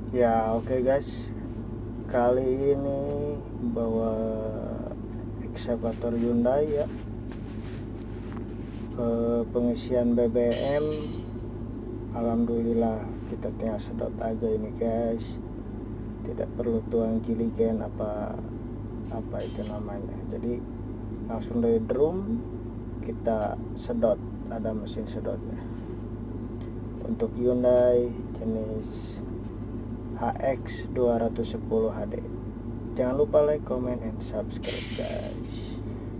Ya oke guys, kali ini bawa eksavator Hyundai ya. Pengisian BBM alhamdulillah kita tinggal sedot aja ini guys, tidak perlu tuang jiligen apa itu namanya. Jadi langsung dari drum kita sedot, ada mesin sedotnya. Untuk Hyundai jenis HX 210 HD. Jangan lupa like, comment, and subscribe guys.